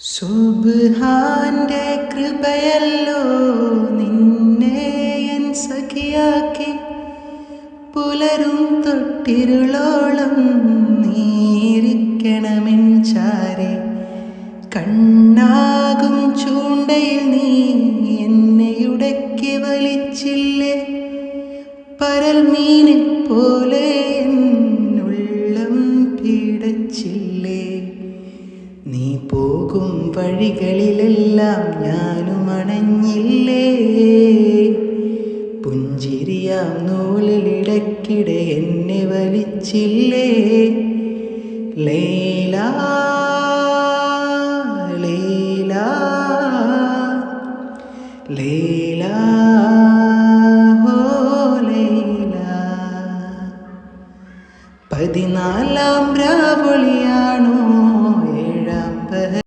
സുബ്ഹാന്റെ കൃപയല്ലോ നിന്നെ എൻ സഖിയാക്കി. പുലരും തൊട്ടിരുളോളം നീരിക്കണമെൻ ചാരെ. കണ്ണാകും ചൂണ്ടയിൽ നീ എന്നെ ഉടക്കി വലിച്ചില്ലേ. പരൽ മീനെ പോലെ എന്നുള്ളം പീഡച്ചില്ലേ. നീ പോകും വഴികളിലെല്ലാം ഞാനും അണഞ്ഞില്ലേ. പുഞ്ചിരിയാം നൂലിലിടയ്ക്കിടെ എന്നെ വലിച്ചില്ലേ. ലൈലാ